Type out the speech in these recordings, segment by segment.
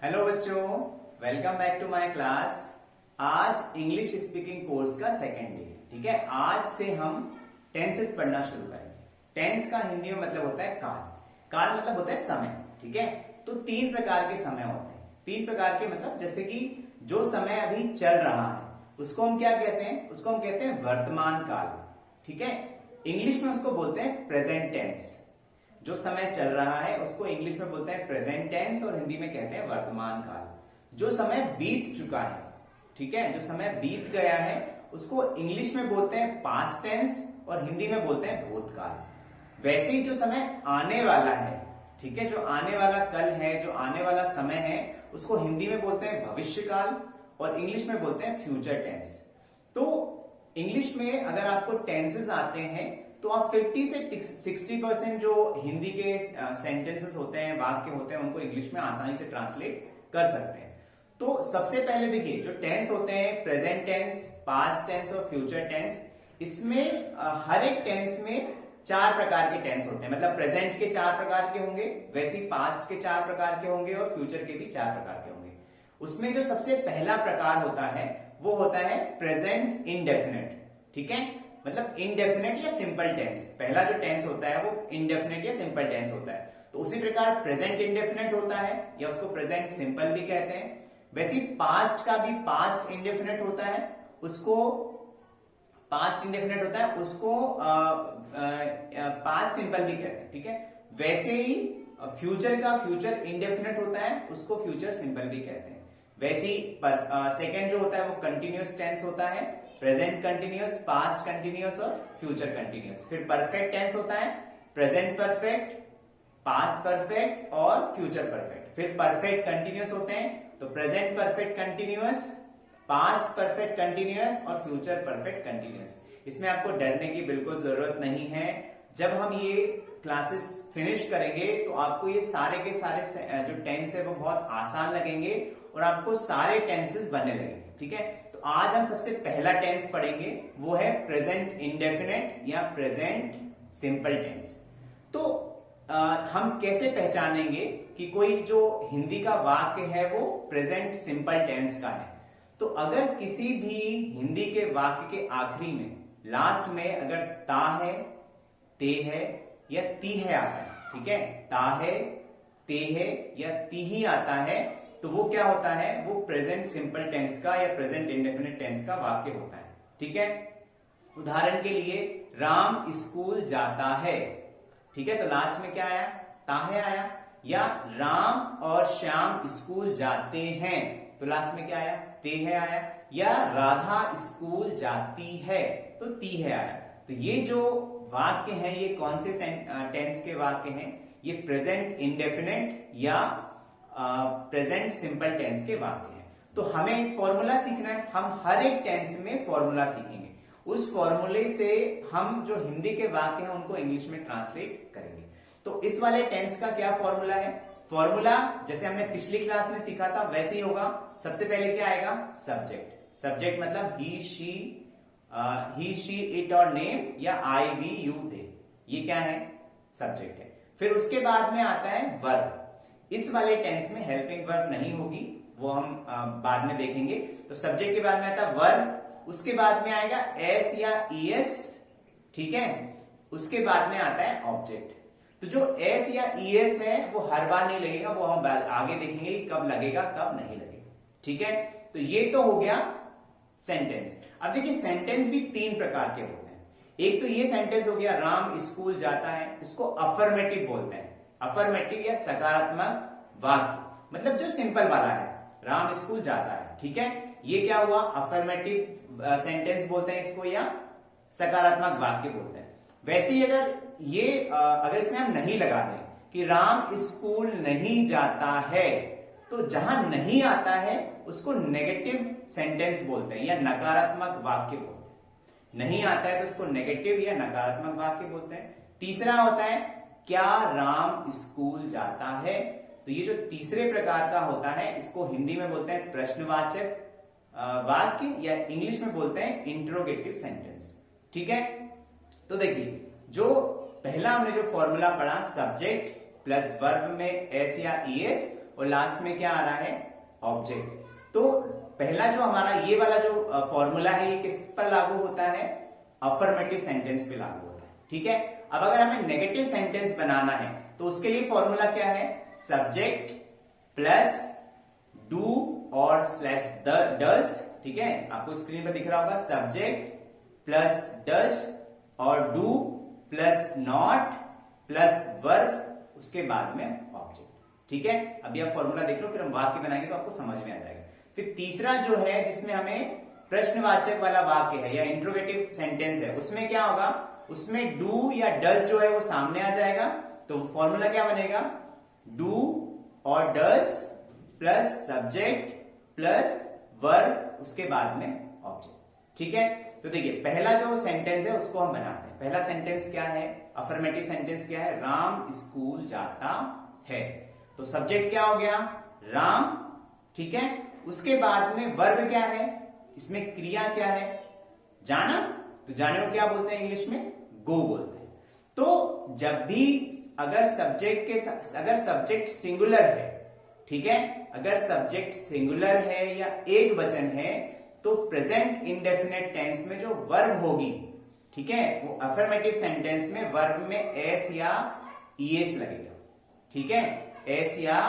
Hello बच्चों, welcome back to my class. आज English speaking course का सेकेंड डे। ठीक है, आज से हम टेंसेस पढ़ना शुरू करेंगे। टेंस का हिंदी में मतलब होता है काल। काल मतलब होता है समय। ठीक है, तो तीन प्रकार के समय होते हैं। तीन प्रकार के मतलब जैसे कि जो समय अभी चल रहा है उसको हम क्या कहते हैं? उसको हम कहते हैं वर्तमान काल। ठीक है, इंग्लिश में उसको बोलते हैं प्रेजेंट टेंस। जो समय चल रहा है उसको इंग्लिश में बोलते हैं प्रेजेंट टेंस और हिंदी में कहते हैं वर्तमान काल। जो समय बीत चुका है, ठीक है, जो समय बीत गया है उसको इंग्लिश में बोलते हैं पास्ट टेंस और हिंदी में बोलते हैं भूतकाल। वैसे ही जो समय आने वाला है, ठीक है, जो आने वाला कल है, जो आने वाला समय है, उसको हिंदी में बोलते हैं भविष्य काल और इंग्लिश में बोलते हैं फ्यूचर टेंस। तो इंग्लिश में अगर आपको टेंसेस आते हैं तो आप 50 से 60% जो हिंदी के सेंटेंसेस होते हैं, वाक्य होते हैं, उनको इंग्लिश में आसानी से ट्रांसलेट कर सकते हैं। तो सबसे पहले देखिए, जो टेंस होते हैं प्रेजेंट टेंस, पास्ट टेंस और फ्यूचर टेंस, इसमें हर एक टेंस में चार प्रकार के टेंस होते हैं। मतलब प्रेजेंट के चार प्रकार के होंगे, वैसे ही पास्ट के चार प्रकार के होंगे और फ्यूचर के भी चार प्रकार के होंगे। उसमें जो सबसे पहला प्रकार होता है वो होता है प्रेजेंट इंडेफिनिट। ठीक है, मतलब इनडेफिनेट या सिंपल टेंस। पहला जो टेंस होता है वो इनडेफिनेट या सिंपल टेंस होता है। तो उसी प्रकार प्रेजेंट इंडेफिनेट होता है या उसको प्रेजेंट सिंपल भी कहते हैं। वैसे पास्ट का भी पास्ट इंडेफिनेट होता है, उसको पास्ट इंडेफिनेट होता है, उसको पास्ट सिंपल भी कहते हैं। ठीक है, वैसे ही फ्यूचर का फ्यूचर इंडेफिनेट होता है, उसको फ्यूचर सिंपल भी कहते हैं। वैसे ही सेकेंड जो होता है वो कंटिन्यूअस टेंस होता है, प्रेजेंट कंटिन्यूअस, पास्ट कंटिन्यूअस और फ्यूचर कंटिन्यूअस। फिर परफेक्ट टेंस होता है, प्रेजेंट परफेक्ट, पास्ट परफेक्ट और फ्यूचर परफेक्ट। फिर परफेक्ट कंटिन्यूअस होते हैं, तो present perfect continuous, past perfect continuous और फ्यूचर परफेक्ट कंटिन्यूअस। इसमें आपको डरने की बिल्कुल जरूरत नहीं है। जब हम ये क्लासेस फिनिश करेंगे तो आपको ये सारे के सारे जो टेंस है वो बहुत आसान लगेंगे और आपको सारे टेंसेस बनने लगेंगे। ठीक है, तो आज हम सबसे पहला टेंस पढ़ेंगे, वो है प्रेजेंट इंडेफिनेट या प्रेजेंट सिंपल टेंस। तो हम कैसे पहचानेंगे कि कोई जो हिंदी का वाक्य है वो प्रेजेंट सिंपल टेंस का है? तो अगर किसी भी हिंदी के वाक्य के आखिरी में, लास्ट में अगर ता है, ते है या ती है आता है, ठीक है, ता है, ते है या ती ही आता है, तो वो क्या होता है? वो प्रेजेंट सिंपल टेंस का या प्रेजेंट इंडेफिनिट टेंस का वाक्य होता है। ठीक है, उदाहरण के लिए राम स्कूल जाता है। ठीक है, तो लास्ट में क्या आया? ता है आया। या राम और श्याम स्कूल जाते हैं, तो लास्ट में क्या आया? ते है आया। या राधा स्कूल जाती है, तो ती है आया। तो ये जो वाक्य हैं ये कौन से टेंस के वाक्य हैं? ये प्रेजेंट इंडेफिनेट या प्रेजेंट सिंपल टेंस के वाक्य हैं। तो हमें एक फॉर्मूला सीखना है। हम हर एक टेंस में फॉर्मूला सीखेंगे, उस फॉर्मूले से हम जो हिंदी के वाक्य हैं उनको इंग्लिश में ट्रांसलेट करेंगे। तो इस वाले टेंस का क्या फॉर्मूला है? फॉर्मूला जैसे हमने पिछली क्लास में सीखा था वैसे ही होगा। सबसे पहले क्या आएगा? सब्जेक्ट। सब्जेक्ट मतलब ही शी इट और नेम या आई वी यू दे, ये क्या है? सब्जेक्ट है। फिर उसके बाद में आता है वर्ब। इस वाले टेंस में हेल्पिंग वर्ब नहीं होगी, वो हम बाद में देखेंगे। तो सब्जेक्ट के बाद में आता है वर्ब, उसके बाद में आएगा एस या ईएस, ठीक है, उसके बाद में आता है ऑब्जेक्ट। तो जो एस या ईएस है वो हर बार नहीं लगेगा, वो हम आगे देखेंगे कि कब लगेगा कब नहीं लगेगा। ठीक है, तो ये तो हो गया सेंटेंस। अब देखिए सेंटेंस भी तीन प्रकार के होते हैं। एक तो ये सेंटेंस हो गया राम स्कूल जाता है, इसको अफर्मेटिव बोलते हैं। अफर्मेटिव या सकारात्मक वाक्य, मतलब जो सिंपल वाला है, राम स्कूल जाता है। ठीक है, ये क्या हुआ? अफर्मेटिव सेंटेंस बोलते हैं इसको या सकारात्मक वाक्य बोलते हैं। वैसे ही अगर इसमें हम नहीं लगा दें कि राम स्कूल नहीं जाता है, तो जहां नहीं आता है उसको नेगेटिव सेंटेंस बोलते हैं या नकारात्मक वाक्य बोलते हैं। नहीं आता है तो उसको नेगेटिव या नकारात्मक वाक्य बोलते हैं। तीसरा होता है क्या राम स्कूल जाता है, तो ये जो तीसरे प्रकार का होता है इसको हिंदी में बोलते हैं प्रश्नवाचक वाक्य या इंग्लिश में बोलते हैं इंट्रोगेटिव सेंटेंस। ठीक है, तो देखिए जो पहला हमने जो फॉर्मूला पढ़ा, सब्जेक्ट प्लस वर्ब में एस या ईएस, और लास्ट में क्या आ रहा है, ऑब्जेक्ट। तो पहला जो हमारा ये वाला जो फॉर्मूला है ये किस पर लागू होता है, अफर्मेटिव सेंटेंस पे लागू होता है। ठीक है, अब अगर हमें नेगेटिव सेंटेंस बनाना है तो उसके लिए फॉर्मूला क्या है, सब्जेक्ट प्लस डू और स्लैश डस। ठीक है, आपको स्क्रीन पर दिख रहा होगा, सब्जेक्ट प्लस डस और do plus not plus verb, उसके बाद में ऑब्जेक्ट। ठीक है, अभी आप फॉर्मूला देख लो, फिर हम वाक्य बनाएंगे तो आपको समझ में आ जाएगा। फिर तीसरा जो है जिसमें हमें प्रश्नवाचक वाला वाक्य है या इंट्रोगेटिव सेंटेंस है, उसमें क्या होगा, उसमें डू या डज जो है वो सामने आ जाएगा। तो फॉर्मूला क्या बनेगा, डू और does plus subject plus verb, उसके बाद में ऑब्जेक्ट। ठीक है, तो देखिए पहला जो सेंटेंस है उसको हम बनाते हैं। पहला सेंटेंस क्या है, अफर्मेटिव सेंटेंस क्या है, राम स्कूल जाता है। तो सब्जेक्ट क्या हो गया, राम। ठीक है, उसके बाद में वर्ब क्या है, इसमें क्रिया क्या है, जाना। तो जाने को क्या बोलते हैं इंग्लिश में, गो बोलते हैं। तो जब भी अगर सब्जेक्ट सिंगुलर है, ठीक है, अगर सब्जेक्ट सिंगुलर है या एक वचन है, तो प्रेजेंट इंडेफिनेट टेंस में जो वर्ब होगी, ठीक है, वो अफर्मेटिव सेंटेंस में वर्ब में एस या ईएस लगेगा। ठीक है, एस या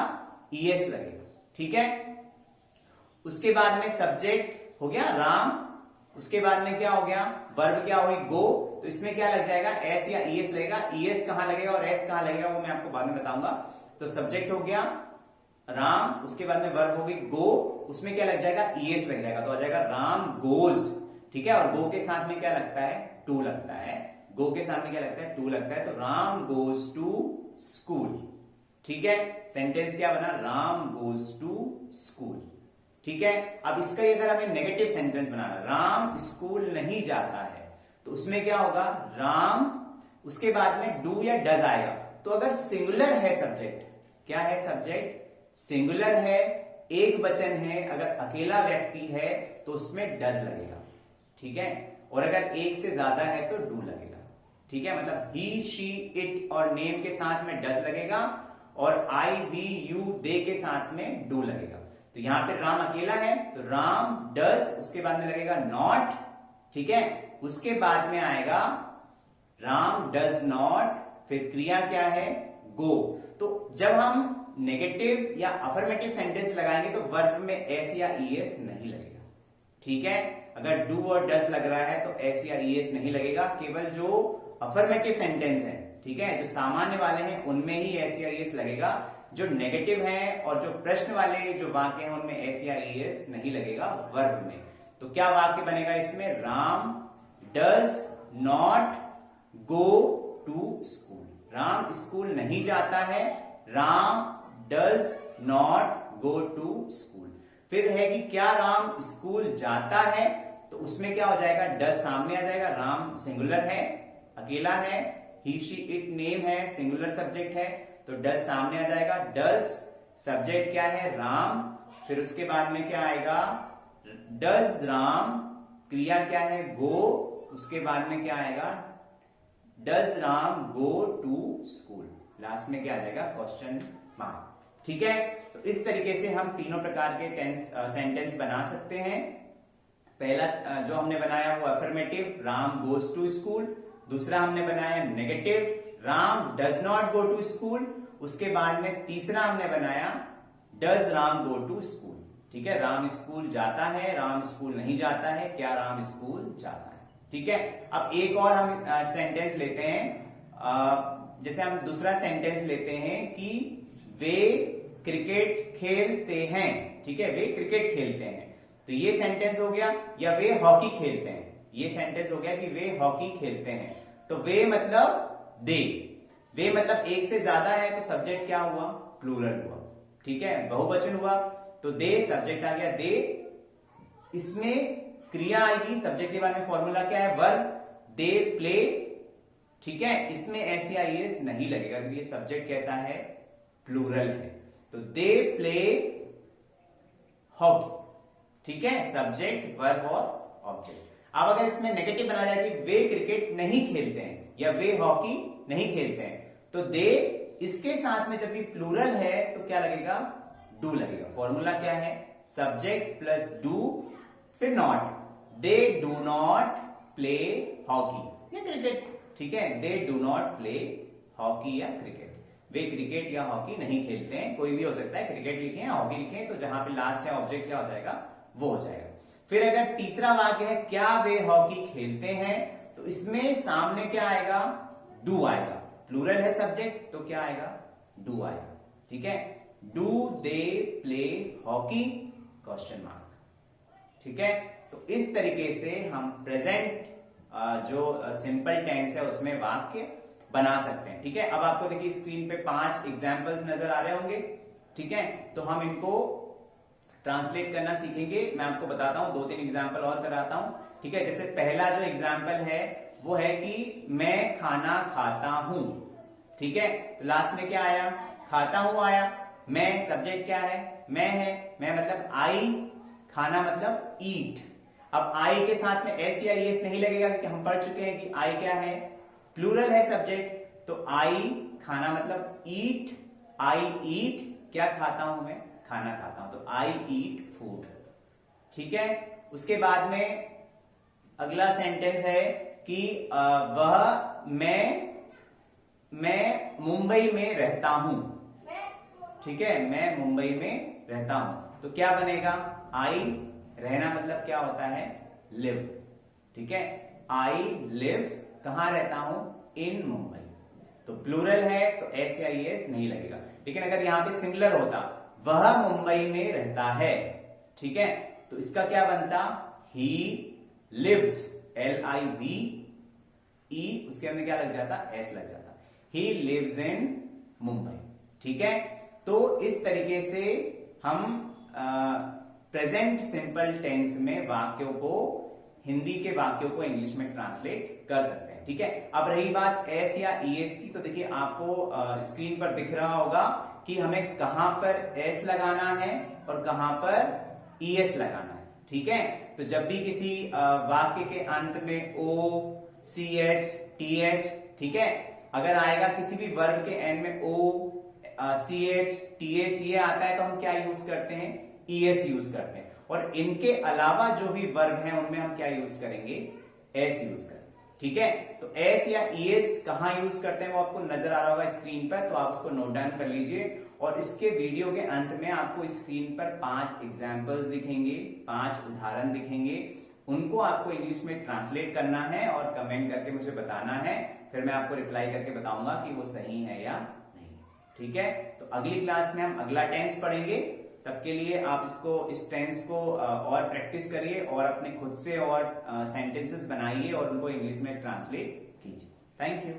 ईएस लगेगा। ठीक है, उसके बाद में सब्जेक्ट हो गया राम, उसके बाद में क्या हो गया, वर्ब क्या हुई, गो। तो इसमें क्या लग जाएगा, एस या ईएस लगेगा। ईएस कहां लगेगा और एस कहां लगेगा वो मैं आपको बाद में बताऊंगा। तो सब्जेक्ट हो गया राम, उसके बाद में वर्ब हो गई गो, उसमें क्या लग जाएगा, ईएस लग जाएगा, तो आ जाएगा राम गोज। ठीक है, और गो के साथ में क्या लगता है, टू लगता है। गो के साथ में क्या लगता है, टू लगता है। तो राम गोज टू स्कूल। ठीक है, सेंटेंस क्या बना, राम गोज टू स्कूल। ठीक है, अब इसका अगर हमें नेगेटिव सेंटेंस बनाना, राम स्कूल नहीं जाता है, तो उसमें क्या होगा, राम, उसके बाद में डू या डज आएगा। तो अगर सिंगुलर है सब्जेक्ट, क्या है सब्जेक्ट, सिंगुलर है, एक वचन है, अगर अकेला व्यक्ति है तो उसमें डज लगेगा। ठीक है, और अगर एक से ज्यादा है तो डू लगेगा। ठीक है, मतलब ही शी इट और नेम के साथ में डज लगेगा, और आई वी यू दे के साथ में डू लगेगा। तो यहां पे राम अकेला है तो राम डज, उसके बाद में लगेगा नॉट। ठीक है, उसके बाद में आएगा राम डज नॉट, फिर क्रिया क्या है, गो। तो जब हम नेगेटिव या अफर्मेटिव सेंटेंस लगाएंगे तो वर्ब में एस या ईएस नहीं लगेगा। ठीक है, अगर डू और डज लग रहा है तो एस या ईएस नहीं लगेगा। केवल जो अफर्मेटिव सेंटेंस है, ठीक है, जो सामान्य वाले हैं उनमें ही एस या ईएस लगेगा। जो नेगेटिव है और जो प्रश्न वाले जो वाक्य हैं उनमें एस या ईएस नहीं लगेगा वर्ब में। तो क्या वाक्य बनेगा इसमें, Ram does not go to school. Ram school नहीं जाता है, Ram does not go to school. फिर है कि क्या राम स्कूल जाता है, तो उसमें क्या हो जाएगा, डज सामने आ जाएगा। राम सिंगुलर है, अकेला है, ही शी इट नेम है, सिंगुलर सब्जेक्ट है, तो डज सामने आ जाएगा। डज सब्जेक्ट क्या है, राम, फिर उसके बाद में क्या आएगा, डज राम, क्रिया क्या है, गो, उसके बाद में क्या आएगा, does Ram go to school, last में क्या आ जाएगा, क्वेश्चन मार्क। ठीक है, तो इस तरीके से हम तीनों प्रकार के सेंटेंस बना सकते हैं। पहला जो हमने बनाया वो affirmative, Ram goes to school. दूसरा हमने बनाया negative, Ram does not go to school. उसके बाद में तीसरा हमने बनाया does Ram go to school. ठीक है, राम स्कूल जाता है, राम स्कूल नहीं जाता है, क्या राम स्कूल जाता है। ठीक है, अब एक और हम सेंटेंस लेते हैं। जैसे हम दूसरा सेंटेंस लेते हैं कि वे क्रिकेट खेलते हैं। ठीक है, वे क्रिकेट खेलते हैं, तो ये सेंटेंस हो गया। या वे हॉकी खेलते हैं, ये सेंटेंस हो गया कि वे हॉकी खेलते हैं। तो वे मतलब दे, वे मतलब एक से ज्यादा है तो सब्जेक्ट क्या हुआ, प्लूरल हुआ। ठीक है, बहुवचन हुआ तो दे, सब्जेक्ट आ गया दे। इसमें क्रिया आएगी, सब्जेक्ट के बाद में फॉर्मूला क्या है, वर्ब, दे प्ले। ठीक है, इसमें एस या ईएस नहीं लगेगा क्योंकि ये सब्जेक्ट कैसा है, प्लूरल है। तो दे प्ले हॉकी। ठीक है, सब्जेक्ट वर्ब और ऑब्जेक्ट। अब अगर इसमें नेगेटिव बना जाए कि वे क्रिकेट नहीं खेलते हैं या वे हॉकी नहीं खेलते हैं, तो दे, इसके साथ में जब भी प्लूरल है तो क्या लगेगा, डू लगेगा। फॉर्मूला क्या है, सब्जेक्ट प्लस डू फिर not. They do not play hockey या क्रिकेट, ठीक है, they do not play hockey या क्रिकेट, वे क्रिकेट या हॉकी नहीं खेलते हैं। कोई भी हो सकता है, क्रिकेट लिखे हैं हॉकी लिखे हैं, तो जहां पे लास्ट है ऑब्जेक्ट क्या हो जाएगा, वो हो जाएगा। फिर अगर तीसरा वाक्य है क्या वे हॉकी खेलते हैं, तो इसमें सामने क्या आएगा, डू आएगा। प्लूरल है सब्जेक्ट तो क्या आएगा, डू आएगा, ठीक है। Do they play hockey, question mark, ठीक है। तो इस तरीके से हम प्रेजेंट जो सिंपल टेंस है उसमें वाक्य बना सकते हैं, ठीक है। अब आपको देखिए स्क्रीन पे 5 एग्जाम्पल्स नजर आ रहे होंगे, ठीक है। तो हम इनको ट्रांसलेट करना सीखेंगे। मैं आपको बताता हूं, 2-3 एग्जाम्पल और कराता हूं, ठीक है। जैसे पहला जो एग्जाम्पल है वो है कि मैं खाना खाता हूं, ठीक है। तो लास्ट में क्या आया, खाता हूं आया। मैं सब्जेक्ट क्या है, मैं है, मैं मतलब आई, खाना मतलब ईट। अब आई के साथ में एस या एस नहीं लगेगा क्योंकि हम पढ़ चुके हैं कि आई क्या है, प्लूरल है सब्जेक्ट, तो आई खाना मतलब ईट, आई ईट क्या खाता हूं मैं, खाना खाता हूं, तो आई ईट फूड, ठीक है। उसके बाद में अगला सेंटेंस है कि वह मैं मुंबई में रहता हूं, ठीक है, मैं मुंबई में रहता हूं, तो क्या बनेगा, आई रहना मतलब क्या होता है, लिव, ठीक है। आई लिव कहां रहता हूं, इन मुंबई, तो प्लूरल है तो एस या एस नहीं लगेगा। लेकिन अगर यहां पे सिंगुलर होता, वह मुंबई में रहता है, ठीक है, तो इसका क्या बनता, ही लिव्स, LIV, ई उसके अंदर क्या लग जाता, एस लग जाता, ही लिव्स इन मुंबई, ठीक है। तो इस तरीके से हम प्रेजेंट सिंपल टेंस में वाक्यों को, हिंदी के वाक्यों को इंग्लिश में ट्रांसलेट कर सकते हैं, ठीक है। अब रही बात एस या ईएस की, तो देखिए आपको स्क्रीन पर दिख रहा होगा कि हमें कहां पर एस लगाना है और कहां पर ईएस लगाना है, ठीक है। तो जब भी किसी वाक्य के अंत में ओ, CH, TH, ठीक है, अगर आएगा किसी भी वर्ब के एंड में ओ, CH, TH ये आता है तो हम क्या यूज करते हैं, ES यूज करते हैं। और इनके अलावा जो भी वर्ब हैं उनमें हम क्या यूज करेंगे, एस यूज करेंगे, ठीक है। तो एस या ES कहां यूज करते हैं वो आपको नजर आ रहा होगा स्क्रीन पर, तो आप उसको नोट डाउन कर लीजिए। और इसके वीडियो के अंत में आपको स्क्रीन पर 5 एग्जाम्पल्स दिखेंगे, 5 उदाहरण दिखेंगे, उनको आपको इंग्लिश में ट्रांसलेट करना है और कमेंट करके मुझे बताना है, फिर मैं आपको रिप्लाई करके बताऊंगा कि वो सही है या नहीं, ठीक है। तो अगली क्लास में हम अगला टेंस पढ़ेंगे, तब के लिए आप इस टेंस को और प्रैक्टिस करिए और अपने खुद से और सेंटेंसेस बनाइए और उनको इंग्लिश में ट्रांसलेट कीजिए। Thank you.